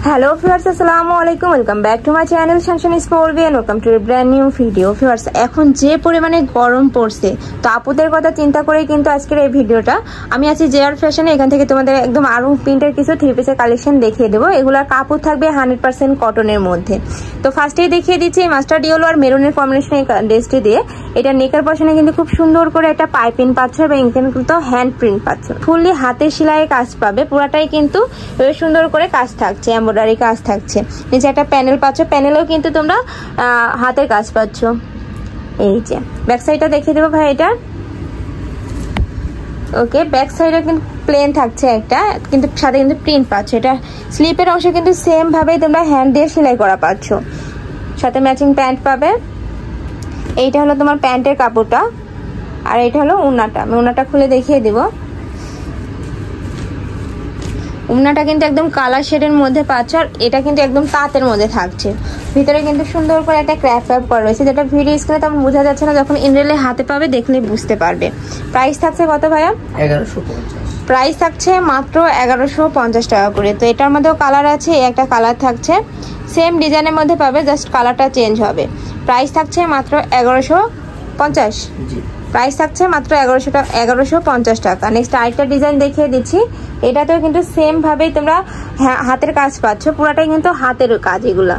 Hello viewers, আসসালামু আলাইকুম। Welcome back to my channel শানশান sports and welcome to brand new video. Viewers, এখন যে পরিমাণে গরম পড়ছে, তো আপুদের কথা চিন্তা করেই কিন্তু আজকের এই ভিডিওটা। আমি আছি জেআর ফ্যাশনে, এখান থেকে তোমাদের একদম আরং প্রিন্টের কিছু থ্রি পিসের কালেকশন দেখিয়ে দেবো। এগুলার কাপড় থাকবে 100% কটনের মধ্যে। তো ফার্স্টেই দেখিয়ে দিচ্ছি মাস্টার্ড ইয়েলো আর মেরুনের কম্বিনেশনে ড্রেসটি দিয়ে। এটা নেকের পশনে কিন্তু খুব সুন্দর করে একটা পাইপিং পাচ্ছ এবং এখানে কিন্তু হ্যান্ড প্রিন্ট পাচ্ছ। ফুললি হাতের সেলাইয়ের কাজ পাবে, পুরাটাই কিন্তু সুন্দর করে কাজ থাকছে, এমব্রয়ডারি কাজ থাকছে। নিচে একটা প্যানেল পাচ্ছ, প্যানেলেও কিন্তু তোমরা হাতের কাজ পাচ্ছ। এই যে ব্যাক সাইডটা দেখিয়ে দেবো ভাই। এটা ওকে, ব্যাক সাইডে কিন্তু প্লেন থাকছে একটা, কিন্তু সাথে কিন্তু প্রিন্ট পাচ্ছ। এটা স্লিপের অংশে কিন্তু সেম ভাবেই তোমরা হ্যান্ড দিয়ে সেলাই করা পাচ্ছ, সাথে ম্যাচিং প্যান্ট পাবে। এইটা হলো তোমার প্যান্টের কাপড়টা, আর এটা হলো উন্নাটা। আমি উন্নাটা খুলে দেখিয়ে দিব। উন্নাটা কিন্তু একদম কালার শেডের মধ্যে পাচ্ছ, আর এটা কিন্তু একদম তাঁতের মধ্যে থাকছে। ভিতরে কিন্তু সুন্দর করে একটা ক্র্যাপ করা রয়েছে, যেটা ভিডিও স্ক্রিনে তেমন বোঝা যাচ্ছে না, যখন ইনরিয়েলে হাতে পাবে দেখলে বুঝতে পারবে। প্রাইস থাকছে কত ভাইয়া? 1150। প্রাইস থাকছে মাত্র 1150 টাকা করে। তো এটার মধ্যেও কালার আছে, একটা কালার থাকছে সেম ডিজাইনের মধ্যে পাবে, জাস্ট কালারটা চেঞ্জ হবে। প্রাইস থাকছে মাত্র 1150। প্রাইস থাকছে মাত্র 1150 টাকা। নেক্সট আরেকটা ডিজাইন দেখিয়ে দিচ্ছি। এটাতেও কিন্তু সেম ভাবেই তোমরা হাতের কাজ পাচ্ছ, পুরাটাই কিন্তু হাতের কাজ এগুলা।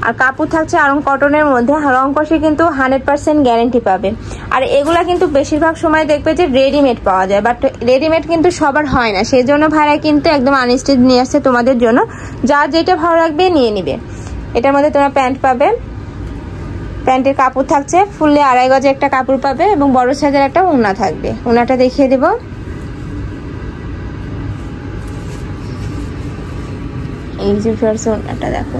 আর কাপড় থাকছে আরং কটনের মধ্যে, রং কষে কিন্তু 100% গ্যারেন্টি পাবে। আর এগুলা কিন্তু বেশিরভাগ সময় দেখবে যে রেডিমেড পাওয়া যায়, বাট রেডিমেড কিন্তু সবার হয় না, সেই জন্য ভাইরা কিন্তু একদম আনস্টিচ নিয়ে আসছে তোমাদের জন্য। যার যেটা ভালো লাগবে নিয়ে নিবে। এটার মধ্যে তোমরা প্যান্ট পাবে, প্যান্টের কাপড় থাকছে ফুললি 2.5 গজে একটা কাপড় পাবে, এবং বড় সাইজের একটা ওড়না থাকবে। ওড়নাটা দেখিয়ে দেব। এই যে ওড়নাটা দেখো,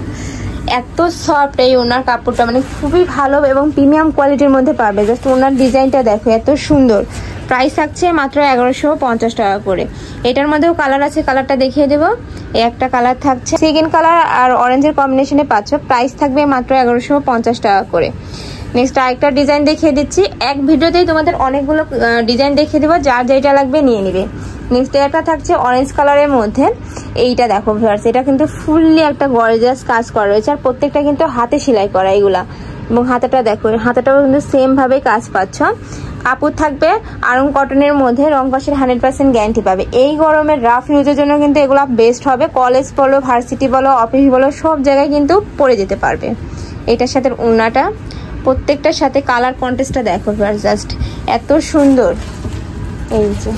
এত সফট এই ওড়নার কাপড়টা, মানে খুবই ভালো এবং প্রিমিয়াম কোয়ালিটির মধ্যে পাবে। জাস্ট ওড়নার ডিজাইনটা দেখো, এত সুন্দর। প্রাইস থাকছে মাত্র 1150 টাকা করে। এটার মধ্যেও কালার আছে, কালারটা দেখিয়ে দেবো। এই একটা কালার থাকছে সিগিন কালার আর অরেঞ্জের কম্বিনেশনে পাচ্ছ। প্রাইস থাকবে মাত্র 1150 টাকা করে। নেক্সট আরেকটা ডিজাইন দেখিয়ে দিচ্ছি। এক ভিডিওতেই তোমাদের অনেকগুলো ডিজাইন দেখিয়ে দেবো, যার যেটা লাগবে নিয়ে নিবে। নেক্সট একটা থাকছে অরেঞ্জ কালারের মধ্যে। এইটা দেখো ভিউয়ার্স, এটা কিন্তু ফুললি একটা গর্জিয়াস কাজ করা রয়েছে, আর প্রত্যেকটা কিন্তু হাতে সেলাই করা এগুলা। এবং হাতাটা দেখো, হাতাটাও কিন্তু সেম ভাবে কাজ পাচ্ছ। কাপড় থাকবে আরং কটনের মধ্যে, রং কষের 100% গ্যারান্টি পাবে। এই গরমের রাফ ইউজের জন্য কিন্তু এগুলো বেস্ট হবে। কলেজ বলো, ভার্সিটি বলো, অফিস বলো, সব জায়গায় কিন্তু পরে যেতে পারবে। এটার সাথে ওড়নাটা, প্রত্যেকটার সাথে কালার কন্ট্রাস্টটা দেখো জাস্ট এত সুন্দর। এই যে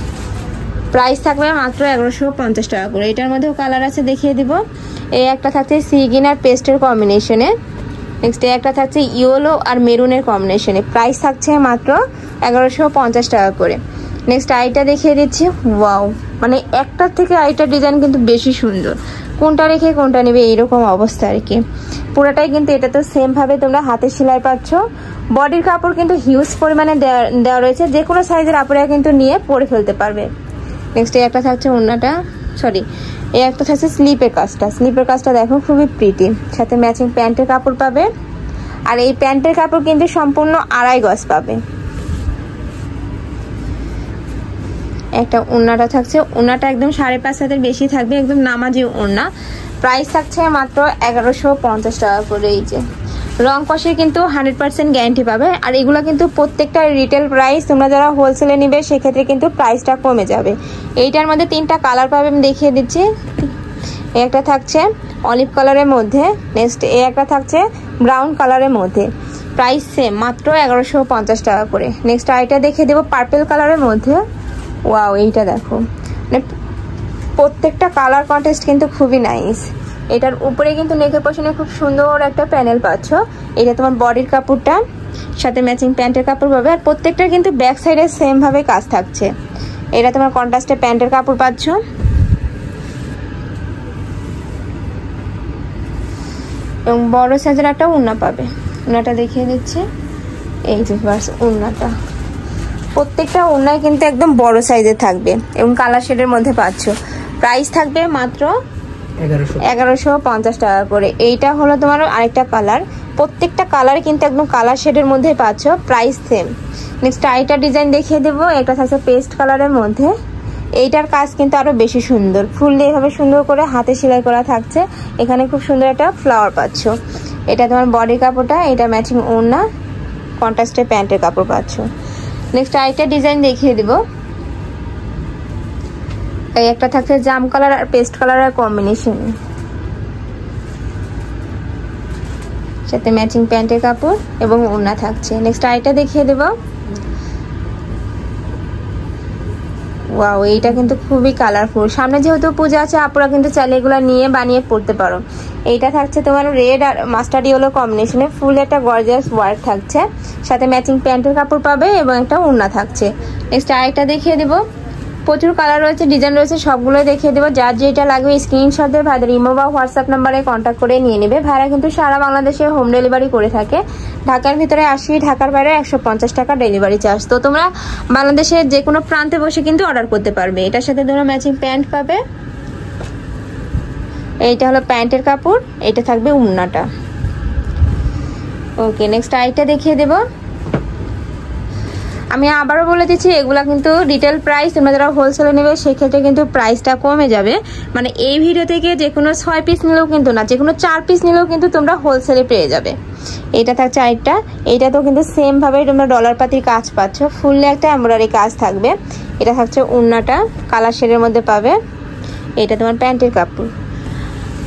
প্রাইস থাকবে মাত্র 1150 টাকা করে। এটার মধ্যেও কালার আছে, দেখিয়ে দিব। এই একটা থাকছে সিগিন আর পেস্টের কম্বিনেশনে। নেক্সট একটা থাকছে ইয়েলো আর মেরুনের কম্বিনেশনে। প্রাইস থাকছে মাত্র 1150 টাকা করে। নেক্সট আইটা দেখিয়ে দিচ্ছি। ওয়াও, মানে একটার থেকে আইটার ডিজাইন কিন্তু বেশি সুন্দর, কোনটা রেখে কোনটা নেবে এইরকম অবস্থা আর কি। পুরোটাই কিন্তু এটা তো সেম ভাবে তোমরা হাতে সেলাই পাচ্ছ। বডির কাপড় কিন্তু হিউজ পরিমাণে দেওয়া রয়েছে, যে কোনো সাইজের আপুরা কিন্তু নিয়ে পরে ফেলতে পারবে। নেক্সট এই একটা থাকছে ওড়নাটা, সরি এই একটা থাকছে স্লিপের কাজটা। স্লিপের কাজটা দেখো খুবই প্রিটি, সাথে ম্যাচিং প্যান্টের কাপড় পাবে। আর এই প্যান্টের কাপড় কিন্তু সম্পূর্ণ 2.5 গজ পাবে। একটা ওড়নাটা থাকছে, ওড়নাটা একদম 5.5 হাতের বেশি থাকবে, একদম নামাজি ওড়না। প্রাইস থাকছে মাত্র 1150 টাকা করে। এই যে রং কষে কিন্তু 100% গ্যারান্টি পাবে। আর এগুলো কিন্তু প্রত্যেকটা রিটেল প্রাইস, তোমরা যারা হোলসেলে নিবে সেক্ষেত্রে কিন্তু প্রাইসটা কমে যাবে। এইটার মধ্যে 3টা কালার পাবে, আমি দেখিয়ে দিচ্ছি। একটা থাকছে অলিভ কালারের মধ্যে, নেক্সট এই একটা থাকছে ব্রাউন কালারের মধ্যে। প্রাইস সেম মাত্র 1150 টাকা করে। নেক্সট আইটা দেখিয়ে দেবো পার্পল কালারের মধ্যে। ওয়াও, এইটা দেখো, মানে প্রত্যেকটা কালার কন্ট্রাস্ট কিন্তু খুবই নাইস। এটার উপরে কিন্তু নেকের পশনে খুব সুন্দর একটা প্যানেল পাচ্ছ। এটা তোমার বডির কাপড়টা, সাথে ম্যাচিং প্যান্টের কাপড় পাবে। আর প্রত্যেকটা কিন্তু ব্যাক সাইডে সেম ভাবে কাজ থাকছে। এটা তোমার কন্ট্রাস্টে প্যান্টের কাপড় পাচ্ছ। এবং বড় সাইজের একটা ওড়না পাবে। ওড়নাটা দেখিয়ে দিচ্ছি। এই যে ওড়নাটা, প্রত্যেকটা ওড়নায় কিন্তু একদম বড় সাইজের থাকবে এবং কালার শেডের মধ্যে পাচ্ছ। প্রাইস থাকবে মাত্র 1150 টাকা করে। এইটা হলো তোমার আরেকটা কালার, প্রত্যেকটা কালার কিন্তু একদম কালার শেডের মধ্যে পাচ্ছ। Price same. নেক্সট আরেকটা ডিজাইন দেখিয়ে দেবো। এটা থাকছে পেস্ট কালারের মধ্যে। এইটার কাজ কিন্তু আরো বেশি সুন্দর, ফুললি এভাবে সুন্দর করে হাতে সেলাই করা থাকছে। এখানে খুব সুন্দর একটা ফ্লাওয়ার পাচ্ছ। এটা তোমার বডি কাপড়টা, এটা ম্যাচিং ওড়না, কন্ট্রাস্টে প্যান্টের কাপড় পাচ্ছ। নেক্সট আরেকটা ডিজাইন দেখিয়ে দিব। এই একটা থাকছে জাম কালার আর পেস্ট কালারের কম্বিনেশন, সাথে ম্যাচিং প্যান্টের কাপড় এবং ওড়না থাকছে। নেক্সট আরেকটা দেখিয়ে দেব। ওয়াও, এইটা কিন্তু খুবই কালারফুল। সামনে যেহেতু পূজা আছে, আপুরা কিন্তু চাইলে এগুলো নিয়ে বানিয়ে পড়তে পারো। এইটা থাকছে তোমার রেড আর মাস্টার্ড ইয়েলো কম্বিনেশনে, ফুল একটা গর্জিয়াস ওয়ার্ক থাকছে, সাথে ম্যাচিং প্যান্টের কাপড় পাবে এবং একটা ওড়না থাকছে। নেক্সট আরেকটা দেখিয়ে দেবো। প্রচুর কালার রয়েছে, ডিজাইন রয়েছে, সবগুলোই দেখিয়ে দেবো। যার যেটা লাগবে স্ক্রিনশট দিয়ে ভাইদের ইমো বা হোয়াটসঅ্যাপ নাম্বারে কন্ট্যাক্ট করে নিয়ে নেবে। ভাইরা কিন্তু সারা বাংলাদেশে হোম ডেলিভারি করে থাকে। ঢাকার ভিতরে 80, ঢাকার বাইরে 150 টাকা ডেলিভারি চার্জ। তো তোমরা বাংলাদেশের যে কোনো প্রান্তে বসে কিন্তু অর্ডার করতে পারবে। এটার সাথে তোমরা ম্যাচিং প্যান্ট পাবে। এইটা হলো প্যান্টের কাপড়, এটা থাকবে ওড়নাটা। ওকে, নেক্সট আইটা দেখিয়ে দেবো। আমি আবারও বলে দিচ্ছি, এগুলা কিন্তু রিটেল প্রাইস। তোমরা যারা হোলসেলে নেবে সেক্ষেত্রে কিন্তু প্রাইসটা কমে যাবে। মানে এই ভিডিও থেকে যে কোনো 6 পিস নিলেও কিন্তু না, যে কোনো 4 পিস নিলেও কিন্তু তোমরা হোলসেলে পেয়ে যাবে। এটা থাকছে আরেকটা, এইটাতেও কিন্তু সেম ভাবে তোমরা ডলার পাতির কাজ পাচ্ছ, ফুললে একটা এমব্রয়ডারি কাজ থাকবে। এটা থাকছে ওড়নাটা, কালার শেডের মধ্যে পাবে। এটা তোমার প্যান্টের কাপড়।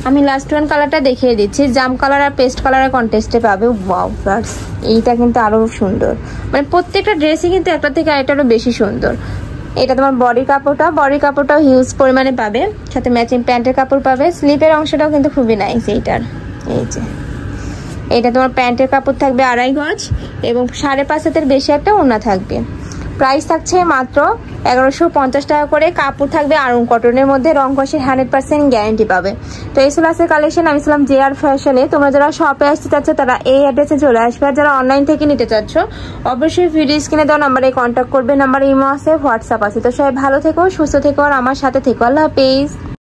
আমি লাস্ট ওয়ান কালারটা দেখিয়ে দিচ্ছি, জাম কালার আর পেস্ট কালারের কন্টেস্টে পাবে। ওয়াও ফ্রেন্ডস, এইটা কিন্তু আরো সুন্দর। মানে প্রত্যেকটা ড্রেসই কিন্তু একটা থেকে আরেকটা বেশি সুন্দর। এটা তোমার বডি কাপড়টাও হিউজ পরিমাণে পাবে, সাথে ম্যাচিং প্যান্টের কাপড় পাবে। স্লিপের অংশটাও কিন্তু খুবই নাইস এইটার। এই যে এটা তোমার প্যান্টের কাপড় থাকবে 2.5 গজ এবং 5.5 হাতের বেশি একটা ওড়না থাকবে। প্রাইস থাকছে মাত্র 1150 টাকা করে। কাপড় থাকবে আরং কটনের মধ্যে, রং কষের 100% গ্যারান্টি পাবে। তো এই ছিল আজকের কালেকশন। আমি ছিলাম জেআর ফ্যাশনে। তোমরা যারা শপে আসতে চাচ্ছ তারা এই অ্যাড্রেসে চলে আসবে, আর যারা অনলাইন থেকে নিতে চাচ্ছ অবশ্যই ভিডিও স্ক্রিনে দেওয়া নাম্বারে কন্ট্যাক্ট করবে। নাম্বারে ইমো আছে, হোয়াটসঅ্যাপ আছে। তো সবাই ভালো থেকো, সুস্থ থেকো আর আমার সাথে থেকো। আল্লাহ হাফেজ।